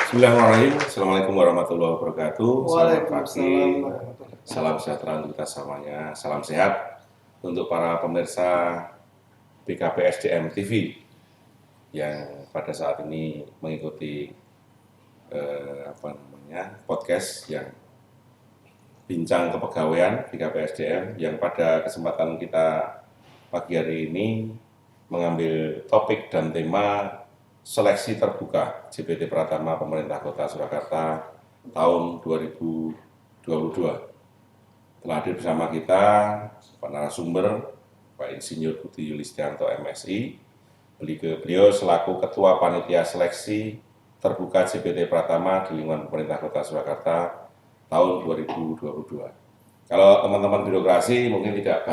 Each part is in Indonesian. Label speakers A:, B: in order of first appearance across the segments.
A: Bismillahirrahmanirrahim. Assalamualaikum warahmatullahi wabarakatuh. Selamat pagi,
B: Waalaikumsalam.
A: salam sejahtera untuk kita semuanya. Salam sehat untuk para pemirsa BKP SDM TV yang pada saat ini mengikuti podcast yang bincang kepegawaian BKP SDM yang pada kesempatan kita pagi hari ini mengambil topik dan tema seleksi terbuka JPT Pratama Pemerintah Kota Surakarta tahun 2022. Telah hadir bersama kita Pak narasumber Pak Insinyur Budi Yulistianto MSI. Beliau selaku Ketua Panitia Seleksi Terbuka JPT Pratama di lingkungan Pemerintah Kota Surakarta tahun 2022. Kalau teman-teman birokrasi mungkin tidak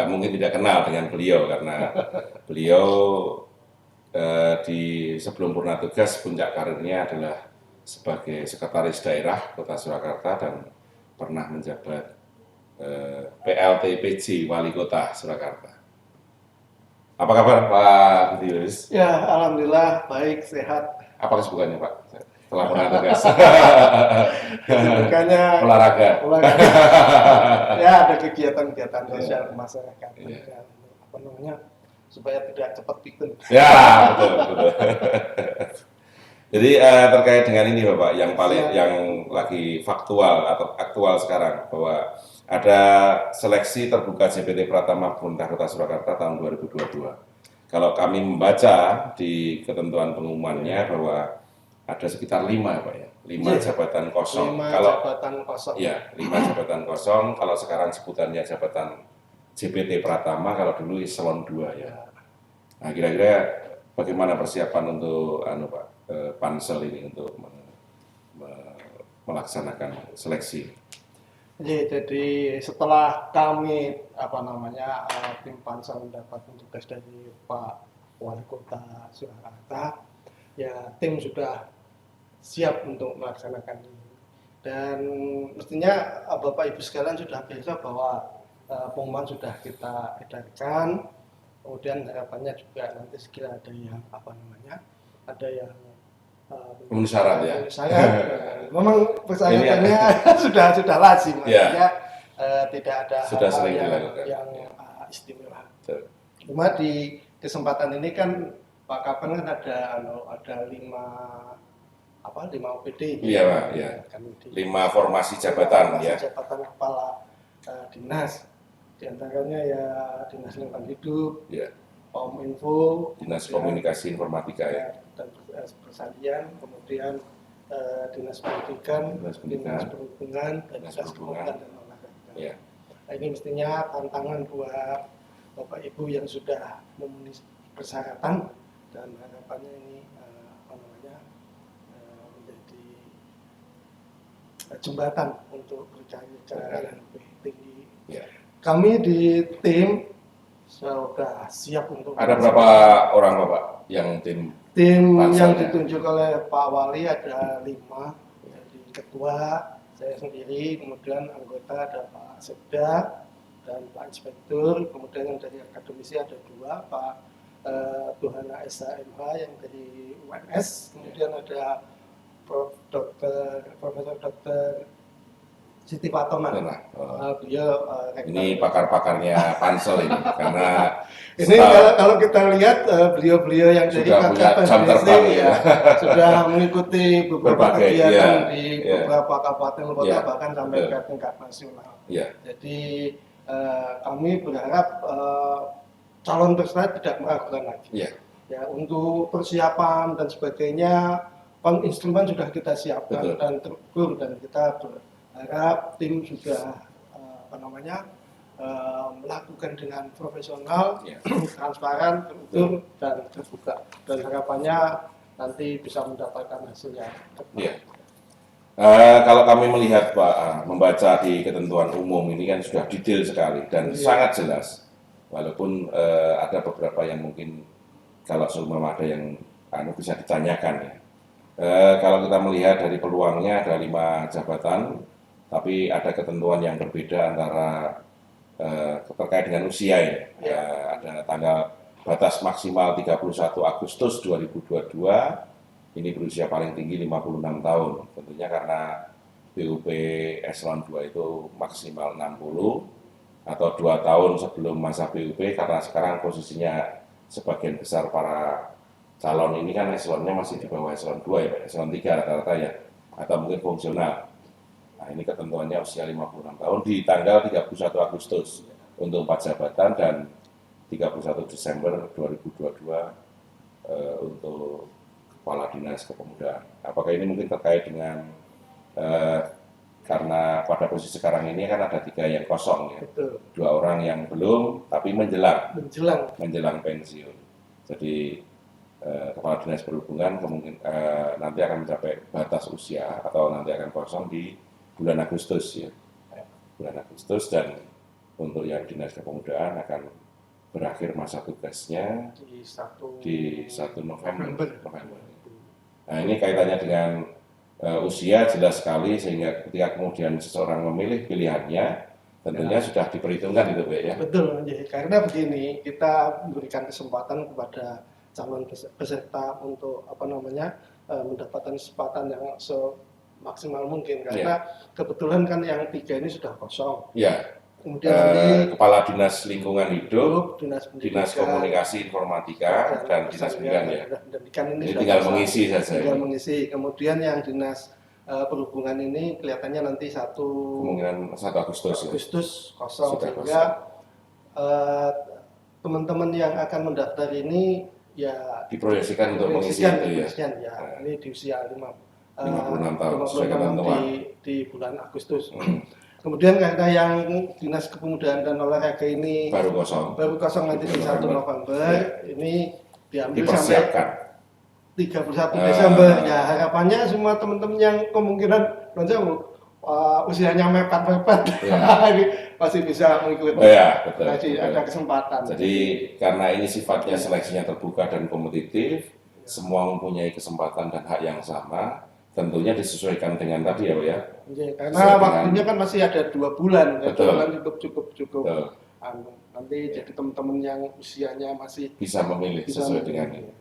A: mungkin tidak kenal dengan beliau karena beliau di sebelum purna tugas puncak karirnya adalah sebagai sekretaris daerah Kota Surakarta dan pernah menjabat PLT PJ Wali Kota Surakarta. Apa kabar Pak Budi Yulis?
B: Ya, alhamdulillah baik, sehat.
A: Apa kesibukannya Pak setelah purna tugas?
B: Kesibukannya
A: olahraga.
B: Ya, ada kegiatan-kegiatan sosial masyarakat.
A: Ya.
B: Apa namanya? Supaya tidak cepat pikun.
A: Ya, betul. Jadi terkait dengan ini Bapak, yang lagi faktual atau aktual sekarang bahwa ada seleksi terbuka JPT Pratama Pemerintah Kota Surakarta tahun 2022. Kalau kami membaca di ketentuan pengumumannya bahwa ada sekitar 5 Pak ya, 5 jabatan kosong.
B: 5 jabatan kosong.
A: Ya, 5 jabatan kosong. Kalau sekarang sebutannya jabatan JPT Pratama, kalau dulu eselon 2 ya. Nah, kira-kira bagaimana persiapan untuk Pak Pansel ini untuk melaksanakan seleksi?
B: Jadi setelah kami tim Pansel mendapat tugas dari Pak Wali Kota Surakarta, ya tim sudah siap untuk melaksanakan ini. Dan mestinya Bapak Ibu sekalian sudah biasa bahwa pengumuman sudah kita edarkan. Kemudian harapannya juga nanti sekira ada yang
A: memenuhi syarat ya.
B: Memang persyaratannya sudah lazim,
A: ya.
B: Tidak ada
A: sudah
B: hal
A: sering dilakukan
B: yang istimewa.
A: Betul.
B: Cuma di kesempatan ini kan Pak Kapan kan ada 5 OPD.
A: Iya Pak, ya. 5 formasi jabatan ya.
B: Jabatan kepala dinas. Di antaranya ya Dinas Lingkungan Hidup, Kominfo,
A: Dinas Komunikasi Informatika ya,
B: dan Persalian, kemudian Dinas Pendidikan, Dinas Perhubungan, dan Dinas Kehutanan dan Olahraga.
A: Ya.
B: Nah, ini mestinya tantangan buat Bapak Ibu yang sudah memenuhi persyaratan dan harapannya ini menjadi jembatan untuk berbicara yang lebih tinggi.
A: Ya.
B: Kami di tim sudah siap untuk.
A: Ada berapa orang Bapak yang tim
B: yang ditunjuk oleh Pak Wali ada 5, jadi ketua saya sendiri, kemudian anggota ada Pak Sekda dan Pak Inspektur, kemudian yang dari akademisi ada 2, Pak Tuhana SHMH yang dari UNS, kemudian ada Profesor Dr. Siti Patoman. Beliau
A: ini pakar-pakarnya Pansel ini karena
B: ini kalau kita lihat beliau-beliau yang dari
A: Pansel
B: ya, sudah mengikuti beberapa kegiatan di beberapa kabupaten kota bahkan sampai ke tingkat nasional. Jadi kami berharap calon peserta tidak meragukan lagi. Ya, untuk persiapan dan sebagainya, instrumen sudah kita siapkan dan terukur, dan kita berharap tim sudah melakukan dengan profesional, transparan, terukur, dan terbuka. Dan harapannya nanti bisa mendapatkan hasil yang tepat.
A: Kalau kami melihat Pak, membaca di ketentuan umum ini kan sudah detail sekali dan sangat jelas. Walaupun ada beberapa yang mungkin kalau seumpama ada yang bisa ditanyakan ya. Kalau kita melihat dari peluangnya ada 5 jabatan, tapi ada ketentuan yang berbeda antara terkait dengan usia ya. Ada tanggal batas maksimal 31 Agustus 2022 ini berusia paling tinggi 56 tahun. Tentunya karena BUP Eselon 2 itu maksimal 60 atau 2 tahun sebelum masa BUP, karena sekarang posisinya sebagian besar para calon ini kan eselonnya masih di bawah eselon 2 ya, eselon 3 rata-rata ya, atau mungkin fungsional. Nah, ini ketentuannya usia 56 tahun di tanggal 31 Agustus untuk 4 jabatan dan 31 Desember 2022 untuk Kepala Dinas Kepemudaan. Apakah ini mungkin terkait dengan karena pada posisi sekarang ini kan ada 3 yang kosong ya,
B: Betul.
A: 2 orang yang belum tapi menjelang pensiun. Jadi Kepala Dinas Perhubungan kemungkinan nanti akan mencapai batas usia atau nanti akan kosong di bulan Agustus ya, bulan Agustus, dan untuk yang Dinas Kepemudaan akan berakhir masa tugasnya di 1 November. Nah, ini kaitannya dengan usia jelas sekali, sehingga ketika kemudian seseorang memilih pilihannya tentunya sudah diperhitungkan itu, Pak ya.
B: Betul, karena begini, kita memberikan kesempatan kepada calon peserta untuk mendapatkan kesempatan yang semaksimal mungkin, karena kebetulan kan yang 3 ini sudah kosong.
A: Ya.
B: Kemudian nanti
A: Kepala Dinas Lingkungan Hidup,
B: Dinas
A: Komunikasi Informatika, dan Dinas Pendidikan ya.
B: Ini
A: tinggal mengisi saja.
B: Tinggal mengisi. Kemudian yang Dinas Perhubungan ini kelihatannya nanti
A: kemungkinan 1 Agustus
B: kosong, sehingga teman-teman yang akan mendaftar ini ya
A: diproyeksikan untuk mengisi itu ya.
B: Ini di usia
A: 56 tahun
B: di bulan Agustus. Kemudian karena yang Dinas Kepemudaan dan Olahraga ini
A: baru kosong
B: nanti di 1 November, ini diambil
A: dipersiapkan
B: sampai 31 Desember. Ya, harapannya semua teman-teman yang kemungkinan usianya mepet-mepet masih bisa mengikuti.
A: Betul.
B: Masih ada kesempatan.
A: Jadi karena ini sifatnya seleksinya terbuka dan kompetitif, semua mempunyai kesempatan dan hak yang sama. Tentunya disesuaikan dengan tadi ya, Pak ya.
B: Karena waktunya kan masih ada 2 bulan, cukup. Nanti jadi teman-teman yang usianya masih
A: bisa memilih sesuai dengan ini.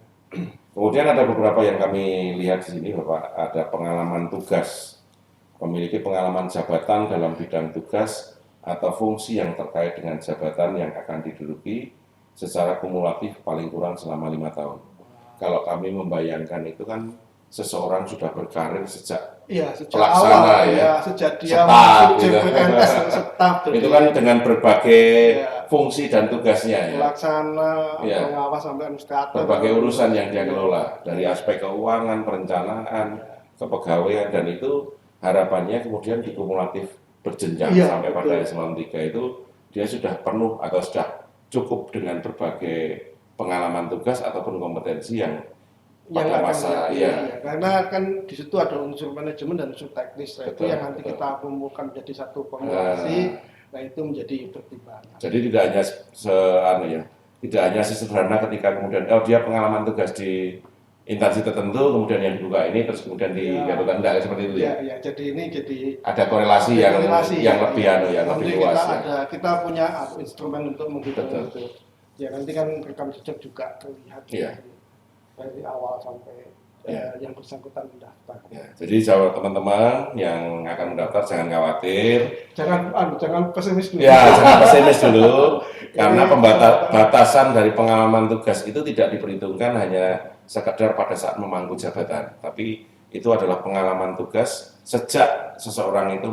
A: Kemudian ada beberapa yang kami lihat di sini, Bapak, ada pengalaman tugas, memiliki pengalaman jabatan dalam bidang tugas atau fungsi yang terkait dengan jabatan yang akan diduduki secara kumulatif paling kurang selama 5 tahun. Kalau kami membayangkan itu kan seseorang sudah berkarir sejak pelaksana
B: awal,
A: ya,
B: sejak dia
A: staf,
B: masuk CPNS, staf,
A: itu kan dengan berbagai fungsi dan tugasnya ya,
B: pelaksana, pengawas sampai administrator,
A: berbagai urusan yang dia kelola dari aspek keuangan, perencanaan, kepegawaian, dan itu harapannya kemudian dikumulatif berjenjang sampai pada eselon 3 itu dia sudah penuh atau sudah cukup dengan berbagai pengalaman tugas ataupun kompetensi yang pada masa
B: karena kan di situ ada unsur manajemen dan unsur teknis. Itu yang nanti kita kumpulkan menjadi satu formulasi. Nah, itu menjadi pertimbangan.
A: Jadi tidak hanya sesederhana ketika kemudian dia pengalaman tugas di instansi tertentu, kemudian yang dibuka ini terus kemudian digabungkan, tidak seperti itu ya.
B: Jadi ini
A: ada korelasi yang lebih lebih luas.
B: Kita punya instrumen untuk menghitung itu. Ya nanti kan rekam jejak juga terlihat. Dari awal sampai yang bersangkutan mendaftar.
A: Jadi jawab teman-teman yang akan mendaftar jangan khawatir.
B: Jangan pesimis dulu.
A: Jangan pesimis dulu. Karena batasan dari pengalaman tugas itu tidak diperhitungkan hanya sekedar pada saat memangku jabatan, tapi itu adalah pengalaman tugas sejak seseorang itu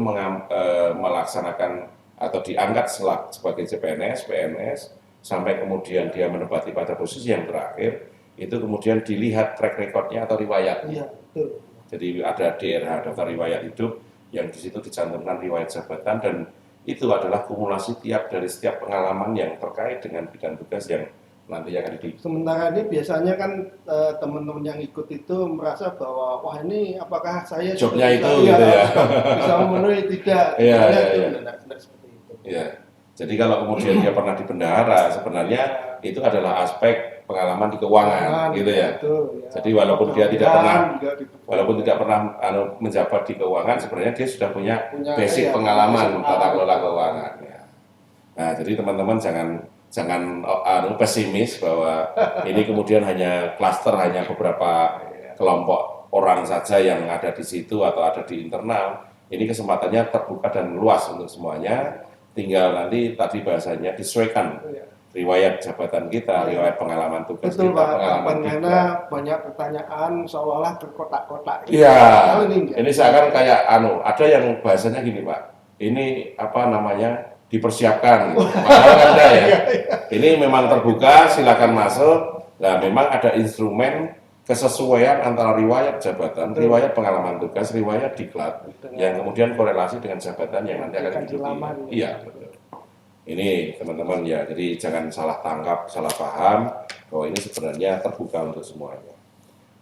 A: melaksanakan atau diangkat sebagai CPNS, PNS, sampai kemudian dia menempati pada posisi yang terakhir. Itu kemudian dilihat track recordnya atau riwayatnya.
B: Betul.
A: Jadi ada DRH, daftar riwayat hidup, yang di situ dicantumkan riwayat jabatan, dan itu adalah kumulasi dari setiap pengalaman yang terkait dengan bidang tugas yang nanti akan dididik.
B: Sementara ini biasanya kan teman-teman yang ikut itu merasa bahwa wah ini apakah saya
A: jobnya itu gitu ya,
B: bisa memenuhi tidak? Seperti itu.
A: Jadi kalau kemudian dia pernah di bendahara, sebenarnya itu adalah aspek pengalaman di keuangan, gitu ya. Betul, ya. Jadi walaupun dia tidak pernah menjabat di keuangan, sebenarnya dia sudah punya basic pengalaman tata kelola keuangan. Ya. Nah, jadi teman-teman jangan pesimis bahwa ini kemudian hanya klaster, hanya beberapa kelompok orang saja yang ada di situ atau ada di internal. Ini kesempatannya terbuka dan luas untuk semuanya. Tinggal nanti tadi bahasanya disesuaikan riwayat jabatan kita, riwayat pengalaman tugas
B: Betul
A: kita,
B: Pak,
A: pengalaman
B: karena banyak pertanyaan seolah berkotak-kotak.
A: Iya,
B: Ini
A: ini seakan kayak ada yang bahasanya gini Pak, ini apa namanya dipersiapkan, padahal kan enggak ya. Ini memang terbuka, silakan masuk. Nah, memang ada instrumen kesesuaian antara riwayat jabatan, riwayat pengalaman tugas, riwayat diklat, yang kemudian korelasi dengan jabatan yang nanti akan diikuti. Iya, betul. Ini teman-teman ya, jadi jangan salah tangkap, salah paham bahwa ini sebenarnya terbuka untuk semuanya.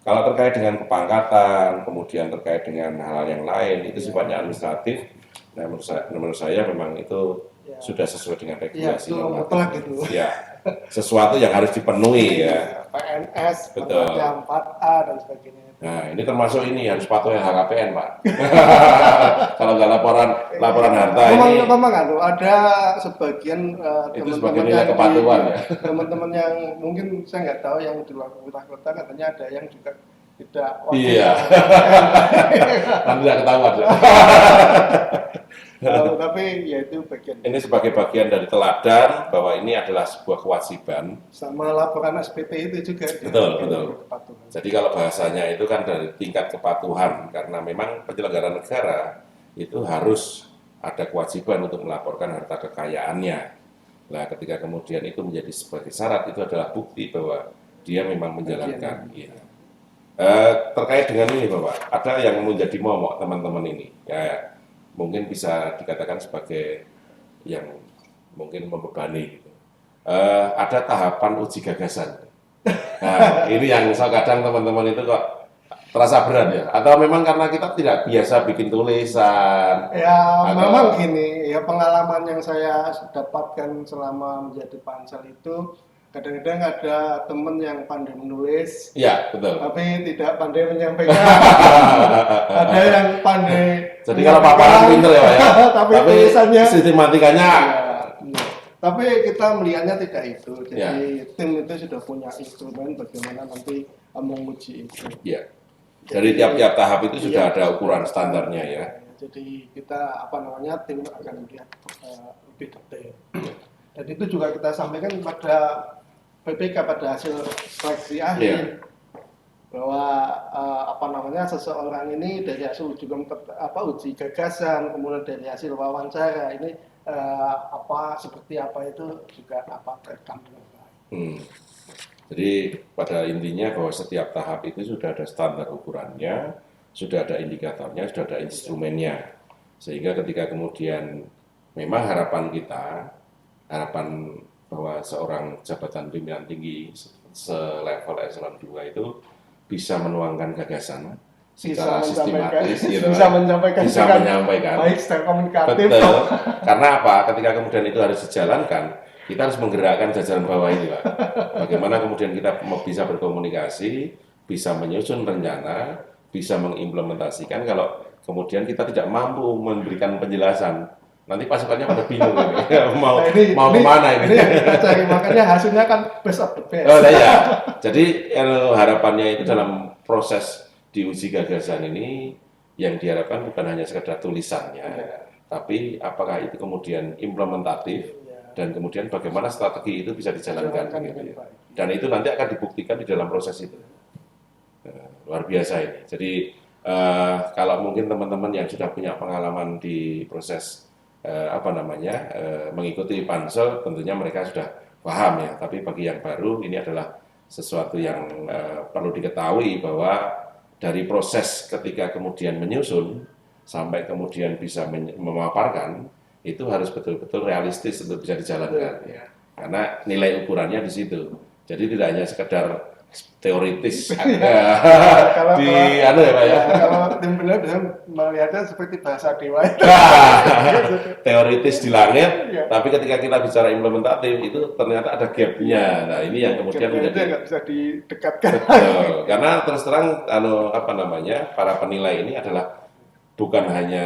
A: Kalau terkait dengan kepangkatan, kemudian terkait dengan hal-hal yang lain, itu sifatnya administratif. Nah, menurut saya memang itu sudah sesuai dengan regulasi normatif.
B: Gitu.
A: Ya, sesuatu yang harus dipenuhi ya.
B: PNS,
A: betul.
B: 4A dan sebagainya.
A: Nah, ini termasuk ini harus patuh LHKPN, Pak. Kalau nggak laporan harta ini.
B: Memang ada sebagian
A: teman-teman yang kepatuhan ya.
B: Teman-teman yang mungkin saya nggak tahu yang di luar kota katanya ada yang juga tidak.
A: Iya. Nanti tidak ketahuan.
B: Tapi ya itu bagian.
A: Ini sebagai bagian dari teladan bahwa ini adalah sebuah kewajiban.
B: Sama laporan SPT itu juga.
A: Betul. Jadi kalau bahasanya itu kan dari tingkat kepatuhan, karena memang penyelenggara negara itu harus ada kewajiban untuk melaporkan harta kekayaannya. Nah, ketika kemudian itu menjadi sebagai syarat, itu adalah bukti bahwa dia memang menjalankan. Ya. Terkait dengan ini Bapak, ada yang menjadi momok teman-teman ini. Ya, mungkin bisa dikatakan sebagai yang mungkin membebani. Ada tahapan uji gagasan. Nah, ini yang kadang teman-teman itu kok terasa berat ya? Atau memang karena kita tidak biasa bikin tulisan?
B: Ya, memang gini, ya pengalaman yang saya dapatkan selama menjadi pansel itu, kadang-kadang ada teman yang pandai menulis,
A: ya betul,
B: tapi tidak pandai menyampaikan. Ada yang pandai.
A: Jadi kalau paparan pinter ya Pak ya,
B: tapi tulisannya
A: sistematikanya.
B: Tapi kita melihatnya tidak itu. Jadi tim itu sudah punya instrumen bagaimana nanti menguji itu.
A: Ya. Dari tiap-tiap tahap itu sudah ada ukuran standarnya ya.
B: Jadi kita tim akan melihat lebih detail. Dan itu juga kita sampaikan pada PPK pada hasil seleksi akhir bahwa seseorang ini dari hasil uji gagasan, kemudian dari hasil wawancara ini seperti apa itu juga terekam dengan baik.
A: Jadi pada intinya bahwa setiap tahap itu sudah ada standar ukurannya, sudah ada indikatornya, sudah ada instrumennya. Sehingga ketika kemudian memang harapan bahwa seorang jabatan pimpinan tinggi selevel eselon 2 itu bisa menuangkan gagasan secara sistematis,
B: bisa menyampaikan baik secara komunikatif.
A: Betul. Karena apa? Ketika kemudian itu harus dijalankan, kita harus menggerakkan jajaran bawah ini, Pak. Bagaimana kemudian kita bisa berkomunikasi, bisa menyusun rencana, bisa mengimplementasikan. Kalau kemudian kita tidak mampu memberikan penjelasan, nanti pasukannya pada bingung ini. mau kemana ini?
B: Makanya hasilnya kan best of the best.
A: Ya. Jadi harapannya itu dalam proses diuji gagasan ini yang diharapkan bukan hanya sekedar tulisannya, tapi apakah itu kemudian implementatif dan kemudian bagaimana strategi itu bisa dijalankan gitu ya. Dan itu nanti akan dibuktikan di dalam proses itu. Luar biasa ini. Jadi kalau mungkin teman-teman yang sudah punya pengalaman di proses mengikuti pansel, tentunya mereka sudah paham ya. Tapi bagi yang baru ini adalah sesuatu yang perlu diketahui bahwa dari proses ketika kemudian menyusun sampai kemudian bisa memaparkan itu harus betul-betul realistis untuk bisa dijalankan ya. Karena nilai ukurannya di situ. Jadi tidak hanya sekedar teoritis
B: kalau
A: ya Pak ya.
B: Kalau tim benar bisa melihatnya seperti bahasa dewa.
A: Teoritis di langit, tapi ketika kita bicara implementatif itu ternyata ada gap-nya. Nah, ini yang kemudian menjadi
B: nggak bisa didekatkan.
A: Betul. Karena terus terang para penilai ini adalah bukan hanya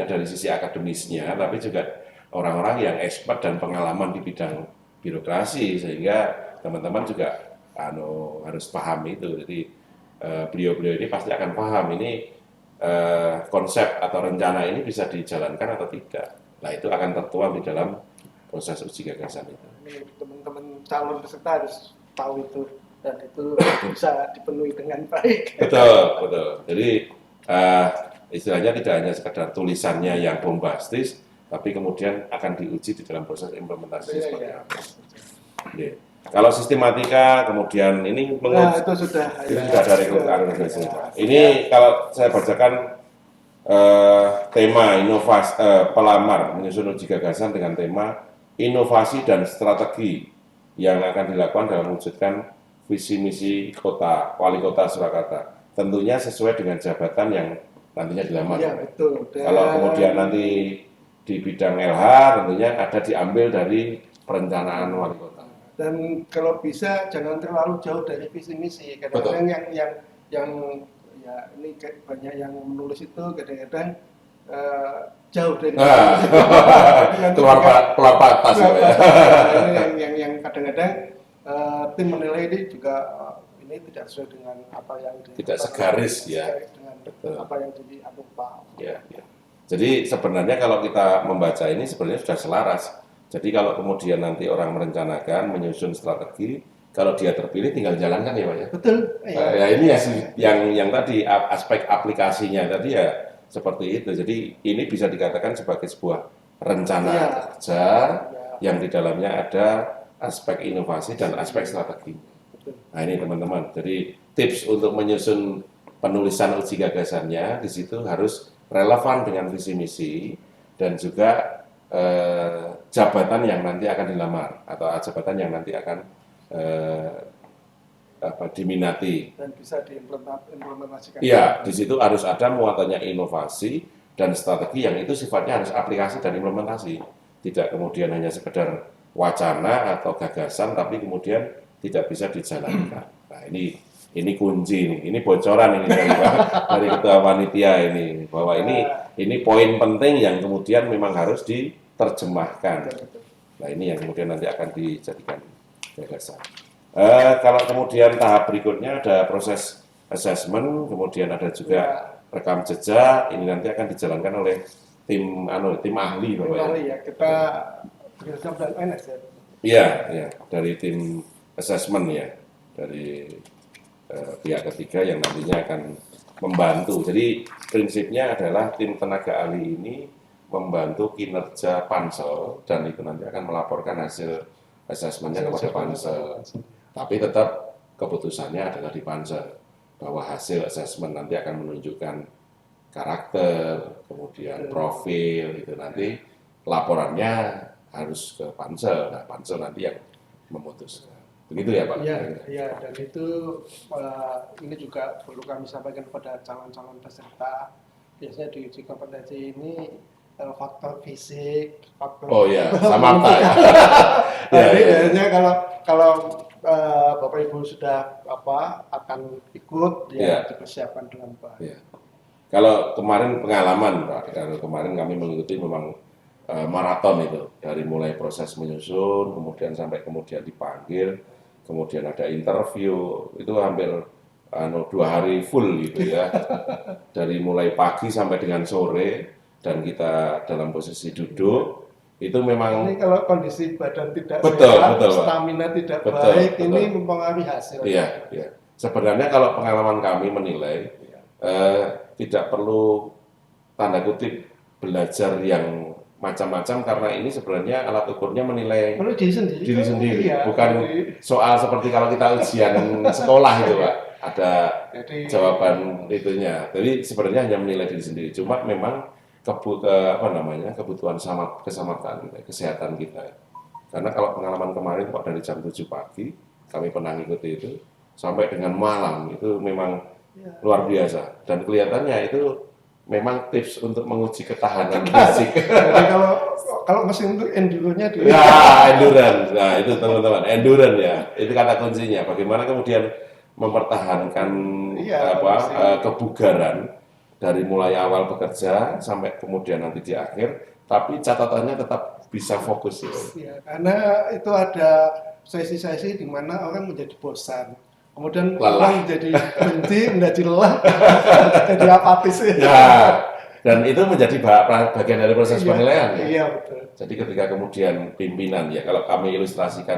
A: dari sisi akademisnya, tapi juga orang-orang yang expert dan pengalaman di bidang birokrasi, sehingga teman-teman juga harus paham itu. Jadi beliau-beliau ini pasti akan paham ini konsep atau rencana ini bisa dijalankan atau tidak. Nah, itu akan tertuang di dalam proses uji gagasan itu.
B: Ini teman-teman calon peserta harus tahu itu, dan itu bisa dipenuhi dengan baik.
A: Betul, betul. Jadi istilahnya tidak hanya sekedar tulisannya yang bombastis, tapi kemudian akan diuji di dalam proses implementasi seperti apa. Ya. Kalau sistematika, kemudian ini
B: Nah, itu sudah
A: ada rekrutasi. Ini kalau saya bacakan tema inovasi pelamar menyusun uji gagasan dengan tema inovasi dan strategi yang akan dilakukan dalam mewujudkan visi misi kota wali kota Surakarta. Tentunya sesuai dengan jabatan yang nantinya dilamar.
B: Iya, betul.
A: Kalau kemudian nanti di bidang LH tentunya ada diambil dari perencanaan wali kota.
B: Dan kalau bisa jangan terlalu jauh dari visi misi. Kadang-kadang yang ya ini banyak yang menulis itu kadang-kadang jauh dari
A: keluar batas ya.
B: Ini yang kadang-kadang tim menilai ini juga ini tidak sesuai dengan apa yang
A: tidak segaris ya
B: dengan apa yang diatur Pak.
A: Ya. Jadi sebenarnya kalau kita membaca ini sebenarnya sudah selaras. Jadi kalau kemudian nanti orang merencanakan menyusun strategi, kalau dia terpilih tinggal jalankan ya Pak ya.
B: Betul.
A: Ya ini ya yang tadi aspek aplikasinya tadi ya seperti itu. Jadi ini bisa dikatakan sebagai sebuah rencana kerja yang di dalamnya ada aspek inovasi dan aspek strategi. Nah ini teman-teman. Jadi tips untuk menyusun penulisan uji gagasannya di situ harus relevan dengan visi misi dan juga jabatan yang nanti akan dilamar atau jabatan yang nanti akan diminati
B: dan bisa diimplementasikan.
A: Iya, di situ harus ada muatannya inovasi dan strategi yang itu sifatnya harus aplikasi dan implementasi. Tidak kemudian hanya sekedar wacana atau gagasan tapi kemudian tidak bisa dijalankan. Nah, ini kunci nih, ini bocoran ini dari ketua panitia ini bahwa ini poin penting yang kemudian memang harus diterjemahkan. Nah, ini yang kemudian nanti akan dijadikan gagasan. Kalau kemudian tahap berikutnya ada proses assessment, kemudian ada juga rekam jejak. Ini nanti akan dijalankan oleh tim ahli, Bapak ya.
B: Ahli ya, kita bekerjasama dengan NS ya.
A: Iya, dari tim assessment ya, dari pihak ketiga yang nantinya akan membantu. Jadi prinsipnya adalah tim tenaga ahli ini membantu kinerja pansel dan itu nanti akan melaporkan hasil asesmennya kepada pansel. Tapi tetap keputusannya adalah di pansel bahwa hasil asesmen nanti akan menunjukkan karakter, kemudian profil itu nanti laporannya harus ke pansel. Nah, pansel nanti yang memutuskan. Begitu ya Pak?
B: Iya, dan itu ini juga perlu kami sampaikan kepada calon-calon peserta. Biasanya di uji kompetensi ini faktor fisik, faktor
A: samata ya.
B: Jadi biasanya kalau Bapak Ibu sudah akan ikut dipersiapkan dengan baik.
A: Ya. Kalau kemarin pengalaman Pak, kalau kemarin kami mengikuti memang maraton itu dari mulai proses menyusun, kemudian sampai kemudian dipanggil, kemudian ada interview, itu hampir 2 hari full gitu ya, dari mulai pagi sampai dengan sore dan kita dalam posisi duduk itu memang
B: ini kalau kondisi badan tidak
A: sehat,
B: stamina tidak baik, ini mempengaruhi hasil.
A: Iya. Sebenarnya kalau pengalaman kami menilai tidak perlu tanda kutip belajar yang macam-macam karena ini sebenarnya alat ukurnya menilai diri sendiri. Iya, bukan soal seperti kalau kita ujian sekolah gitu Pak, ada jawaban itunya. Jadi sebenarnya hanya menilai diri sendiri. Cuma memang kebutuhan keselamatan kesehatan kita. Karena kalau pengalaman kemarin Pak dari jam 7 pagi kami pernah ngikuti itu sampai dengan malam itu memang luar biasa dan kelihatannya itu memang tips untuk menguji ketahanan fisik.
B: Jadi kalau mesin itu endurance-nya
A: endurance. Nah, itu teman-teman, endurance ya. Itu kata kuncinya. Bagaimana kemudian mempertahankan kebugaran dari mulai awal bekerja sampai kemudian nanti di akhir, tapi catatannya tetap bisa fokus ya.
B: Karena itu ada sesi-sesi di mana orang menjadi bosan. kemudian
A: Lelah.
B: orang jadi benci, menjadi lelah, jadi apatis.
A: Ya, dan itu menjadi bagian dari proses
B: Iya,
A: penilaian ya.
B: iya betul.
A: Jadi ketika kemudian pimpinan ya, kalau kami ilustrasikan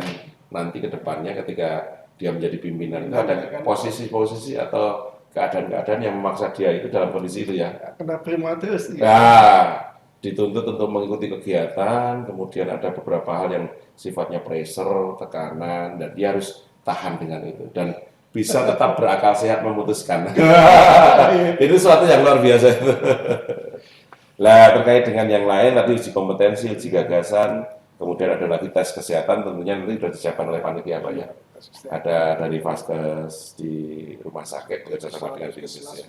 A: nanti ke depannya ketika dia menjadi pimpinan itu ada posisi-posisi atau keadaan-keadaan yang memaksa dia itu dalam kondisi itu ya.
B: Kena prima terus.
A: Ya, dituntut untuk mengikuti kegiatan, kemudian ada beberapa hal yang sifatnya pressure, tekanan, dan dia harus tahan dengan itu dan bisa tetap berakal sehat memutuskan. Itu suatu yang luar biasa itu. Lah terkait dengan yang lain tadi uji kompetensi, uji gagasan, kemudian ada lagi tes kesehatan tentunya nanti sudah disiapkan oleh panitia Pak ya. Ada dari vaskes di rumah sakit bekerja sama dengan Dinsus ya.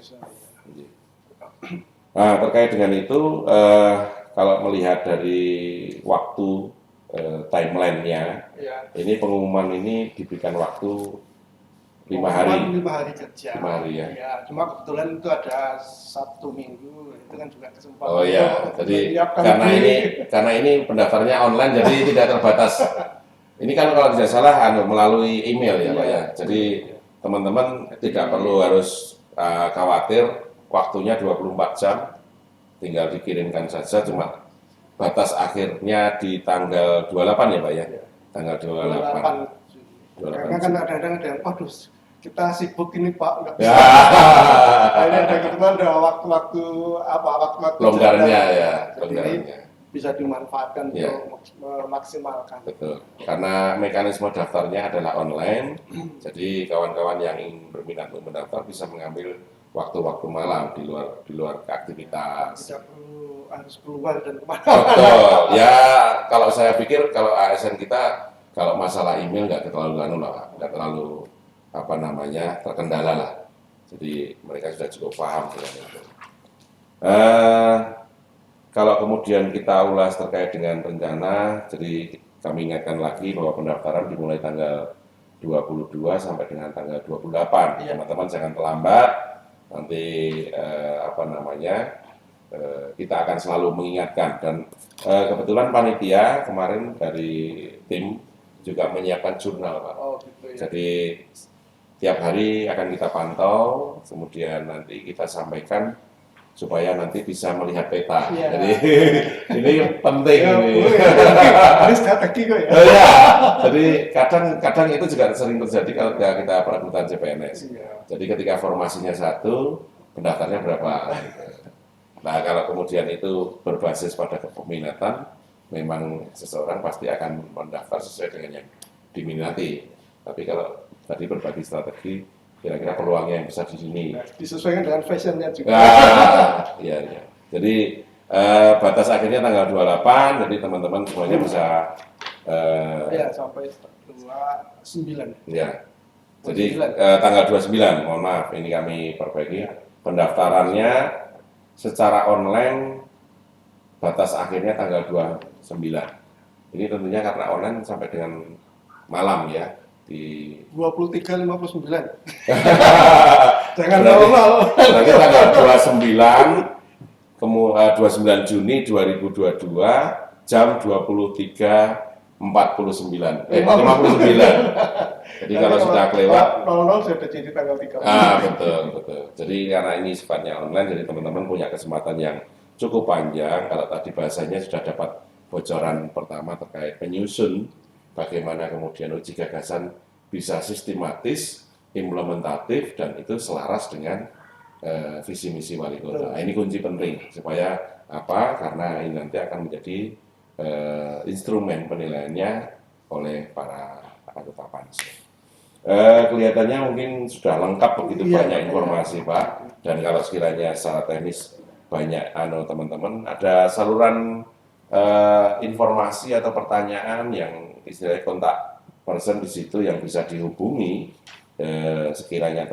A: Nah terkait dengan itu kalau melihat dari waktu timeline-nya,
B: Ya.
A: ini pengumuman ini diberikan waktu 5 hari.
B: 5 hari kerja.
A: 5 hari ya.
B: Ya, cuma kebetulan itu ada Sabtu Minggu, itu kan juga kesempatan.
A: Oh iya, jadi
B: menyiapkan
A: karena ini pendaftarnya online jadi tidak terbatas. Ini kan kalau tidak salah melalui email ya Pak ya. Jadi teman-teman tidak perlu harus khawatir waktunya 24 jam, tinggal dikirimkan saja, cuma batas akhirnya di tanggal 28 ya Pak ya. Tanggal 28.
B: 28. Karena kan kadang-kadang ada yang, waduh kita sibuk ini Pak, nggak bisa.
A: Ya.
B: Ini ada gitu kan, ada waktu-waktu
A: Longgarnya
B: jeda.
A: ya,
B: Jadi
A: longgarnya.
B: bisa dimanfaatkan
A: Ya.
B: untuk memaksimalkan.
A: Betul. Karena mekanisme daftarnya adalah online, jadi kawan-kawan yang ingin berminat untuk mendaftar bisa mengambil waktu-waktu malam di luar aktivitas.
B: Tidak perlu harus keluar dan kemana.
A: Betul. Ya, kalau saya pikir kalau ASN kita kalau masalah email nggak terlalu terkendala lah. Jadi mereka sudah cukup paham dengan itu. Kalau kemudian kita ulas terkait dengan rencana, jadi kami ingatkan lagi bahwa pendaftaran dimulai tanggal 22 sampai dengan tanggal 28.
B: Iya.
A: Teman-teman jangan terlambat. Nanti kita akan selalu mengingatkan dan kebetulan panitia kemarin dari tim juga menyiapkan jurnal Pak.
B: Oh, gitu ya.
A: Jadi tiap hari akan kita pantau, kemudian nanti kita sampaikan supaya nanti bisa melihat peta.
B: Iya.
A: Jadi ini penting
B: Ya,
A: ini.
B: Ini strategi kok ya.
A: Ya, jadi kadang itu juga sering terjadi kalau kita perekrutan CPNS.
B: Iya.
A: Jadi ketika formasinya satu, pendaftarnya berapa? Nah kalau kemudian itu berbasis pada kepeminatan, memang seseorang pasti akan mendaftar sesuai dengan yang diminati. Tapi kalau tadi berbagi strategi, kira-kira peluangnya yang besar di sini.
B: Nah, disesuaikan dengan fashionnya juga.
A: Iya, iya. Jadi batas akhirnya tanggal 28, jadi teman-teman semuanya bisa
B: Ya, sampai 29.
A: ya. Jadi tanggal 29, mohon maaf, ini kami perbaiki. Pendaftarannya secara online batas akhirnya tanggal 29. Ini tentunya karena online sampai dengan malam ya. Di
B: 23.59. Jangan
A: Berarti-
B: normal.
A: Nanti tanggal 29 Juni 2022 jam 23.49 59. Jadi kalau sudah kelewat
B: 00 sudah jadi tanggal 3.
A: betul. Jadi karena ini sifatnya online jadi teman-teman punya kesempatan yang cukup panjang. Kalau tadi bahasanya sudah dapat bocoran pertama terkait penyusun bagaimana kemudian uji gagasan bisa sistematis, implementatif, dan itu selaras dengan visi misi wali kota. Nah, ini kunci penting supaya apa? Karena ini nanti akan menjadi instrumen penilaiannya oleh para anggota pansel. Kelihatannya mungkin sudah lengkap begitu
B: Iya,
A: banyak
B: iya.
A: informasi Pak. Dan kalau sekiranya secara teknis banyak teman-teman ada saluran informasi atau pertanyaan yang istilahnya kontak person di situ yang bisa dihubungi sekiranya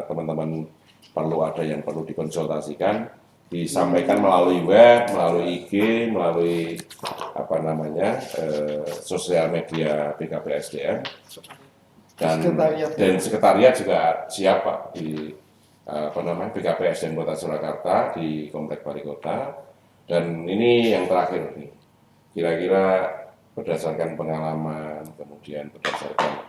A: teman-teman perlu ada yang perlu dikonsultasikan disampaikan melalui web, melalui IG, melalui sosial media BKP SDM dan sekretariat juga siap Pak di BKP SDM Kota Surakarta di Komplek Balai Kota. Dan ini yang terakhir nih, kira-kira berdasarkan pengalaman, kemudian berdasarkan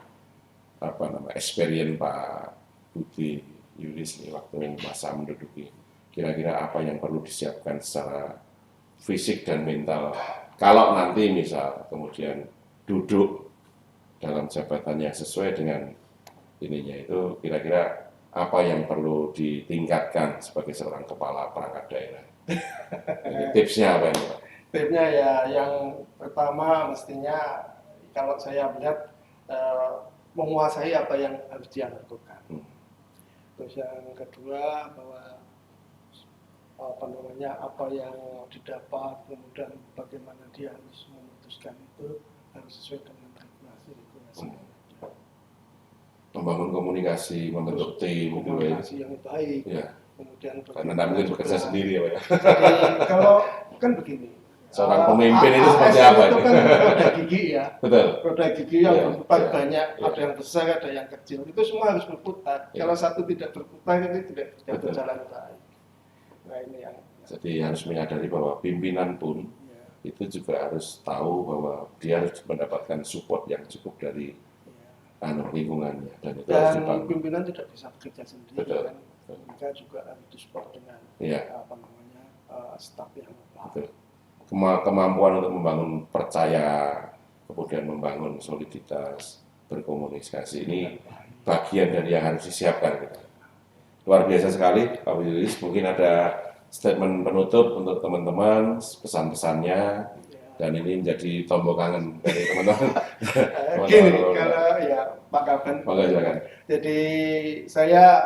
A: experience Pak Budi Yulis ini waktu masa menduduki, kira-kira apa yang perlu disiapkan secara fisik dan mental kalau nanti misal kemudian duduk dalam jabatannya sesuai dengan ininya, itu kira-kira apa yang perlu ditingkatkan sebagai seorang kepala perangkat daerah? Ini tipsnya apa ini Pak?
B: Tipsnya ya yang pertama mestinya kalau saya melihat menguasai apa yang harus dia lakukan. Terus yang kedua bahwa apa yang didapat, kemudian bagaimana dia harus memutuskan itu harus sesuai dengan regulasi.
A: Membangun komunikasi, membentuk tim,
B: komunikasi yang baik.
A: Ya.
B: Kemudian
A: Karena tidak mungkin bekerja sendiri ya Pak.
B: Jadi kalau kan begini,
A: seorang pemimpin itu seperti apa?
B: Itu kan roda gigi ya.
A: Betul.
B: Roda gigi yang berputar banyak,
A: ya.
B: ada yang besar, ada yang kecil. Itu semua harus berputar. Kalau satu tidak berputar itu tidak berjalan baik. Nah ini yang.
A: Jadi harus menyadari bahwa pimpinan pun itu juga harus tahu bahwa dia harus mendapatkan support yang cukup dari lingkungannya, dan itu harus dibangun.
B: Pimpinan tidak bisa bekerja sendiri.
A: Betul.
B: Kan? Mereka juga harus disupport dengan staf yang
A: baik. Kemampuan untuk membangun percaya, kemudian membangun soliditas, berkomunikasi, ini bagian dari yang harus disiapkan kita. Luar biasa sekali Pak Yulis. Mungkin ada statement penutup untuk teman-teman, pesan-pesannya, dan ini menjadi tombol kangen dari teman-teman.
B: Gini, kalau ya Pak Kaban. Jadi saya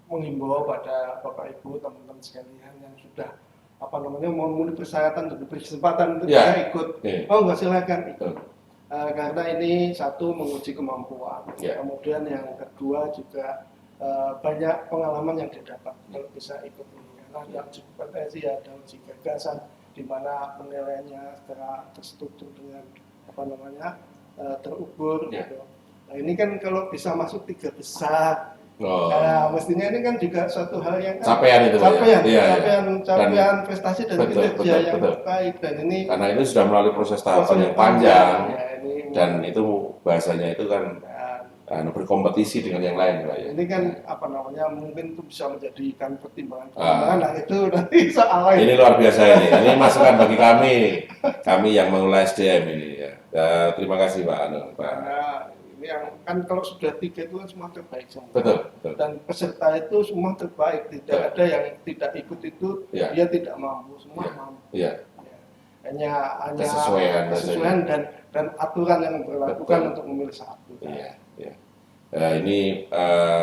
B: menghimbau pada Bapak Ibu, teman-teman sekalian yang sudah memenuhi persyaratan untuk diberi kesempatan untuk bisa ikut. Nggak silakan ikut. Karena ini satu menguji kemampuan. Kemudian yang kedua juga banyak pengalaman yang didapat kalau bisa ikut ini. Karena ada uji kompetensi, ada uji gagasan, di mana penilaiannya secara terstruktur dengan terukur. Gitu. Nah ini kan kalau bisa masuk 3 besar. Nah, mestinya ini kan juga suatu hal yang
A: capaian
B: prestasi dan kinerja yang baik, dan ini
A: karena itu sudah melalui proses tahapan yang panjang dan itu bahasanya itu kan berkompetisi dengan yang lain Pak ya.
B: Ini kan mungkin itu bisa menjadikan pertimbangan. Nah itu nanti soal
A: ini luar biasa ini masukan bagi kami yang mengelola SDM ini ya. Terima kasih Pak.
B: Ini yang kan kalau sudah 3 itu kan semua terbaik semua.
A: Betul.
B: Dan peserta itu semua terbaik, tidak ada yang tidak ikut itu dia tidak mampu, semua mampu. Hanya kesesuaian dan aturan yang berlakukan untuk memilih satu.
A: Ini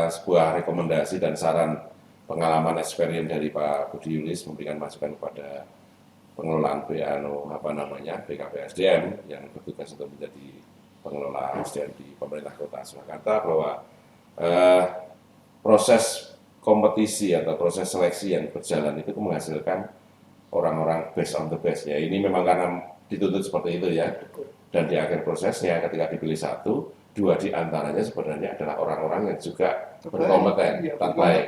A: sebuah rekomendasi dan saran pengalaman experience dari Pak Budi Yulis memberikan masukan kepada pengelolaan BKPSDM yang bertugas untuk menjadi pengelola SDM di pemerintah Kota Surakarta, bahwa proses kompetisi atau proses seleksi yang berjalan itu menghasilkan orang-orang best on the best ya. Ini memang karena dituntut seperti itu ya. Dan di akhir prosesnya ketika dipilih 1, 2 di antaranya sebenarnya adalah orang-orang yang juga berkompeten, terbaik.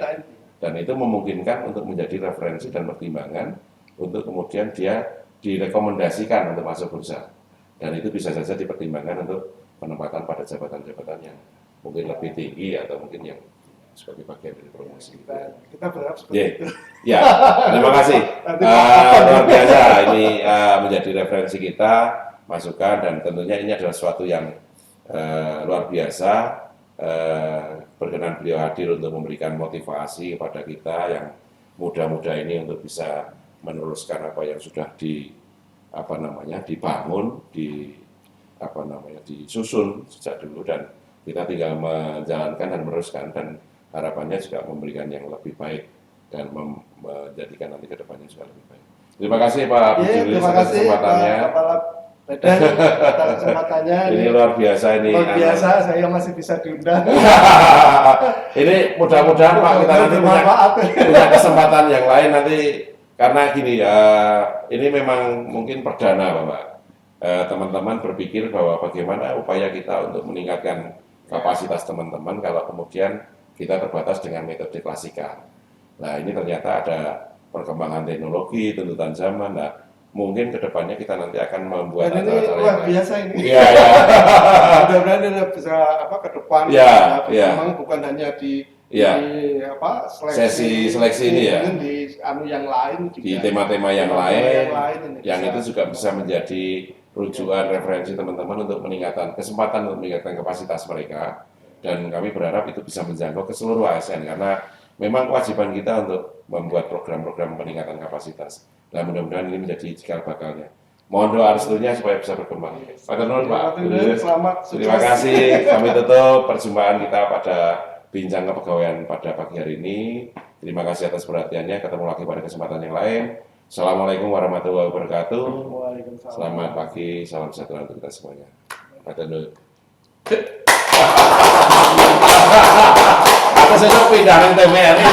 A: Dan itu memungkinkan untuk menjadi referensi dan pertimbangan untuk kemudian dia direkomendasikan untuk masuk bursa. Dan itu bisa saja dipertimbangkan untuk penempatan pada jabatan-jabatan yang mungkin lebih tinggi atau mungkin yang sebagai bagian dari promosi.
B: Kita berharap seperti itu.
A: Ya, terima kasih. Luar biasa ini menjadi referensi kita, masukan, dan tentunya ini adalah sesuatu yang luar biasa. Berkenan beliau hadir untuk memberikan motivasi kepada kita yang muda-muda ini untuk bisa meneruskan apa yang sudah dibangun, disusun sejak dulu, dan kita tinggal menjalankan dan meneruskan, dan harapannya juga memberikan yang lebih baik dan menjadikan nanti ke depannya juga lebih baik. Terima kasih Pak Budi Yulis atas kesempatannya.
B: Atas kesempatannya.
A: Ini luar biasa ini.
B: Luar biasa, saya masih bisa diundang.
A: Ini mudah-mudahan Pak kita nanti punya kesempatan yang lain nanti. Karena gini, ini memang mungkin perdana Bapak. Teman-teman berpikir bahwa bagaimana upaya kita untuk meningkatkan kapasitas teman-teman kalau kemudian kita terbatas dengan metode klasikal. Nah ini ternyata ada perkembangan teknologi, tuntutan zaman. Nah mungkin kedepannya kita nanti akan membuat
B: acara yang biasa ini.
A: Iya.
B: mudah-mudahan ini bisa ke depan.
A: Ya, ya.
B: Memang bukan hanya di
A: Ya.
B: seleksi
A: Sesi seleksi ini ya.
B: mungkin di yang lain juga.
A: Di tema-tema yang lain, yang
B: bisa.
A: itu juga bisa menjadi rujukan referensi teman-teman untuk meningkatkan kesempatan untuk meningkatkan kapasitas mereka. Dan kami berharap itu bisa menjangkau ke seluruh ASN karena memang kewajiban kita untuk membuat program-program peningkatan kapasitas. Dan mudah-mudahan ini menjadi cikal bakalnya. Mohon doa restunya supaya bisa berkembang. Matur nuwun Pak.
B: Selamat.
A: Terima kasih. Kami tutup perjumpaan kita pada bincang kepegawaian pada pagi hari ini. Terima kasih atas perhatiannya. Ketemu lagi pada kesempatan yang lain. Assalamualaikum warahmatullahi wabarakatuh.
B: Waalaikumsalam.
A: Selamat pagi, salam sejahtera untuk kita semuanya. Matur nuwun. Aku saya pindah nang TVRI.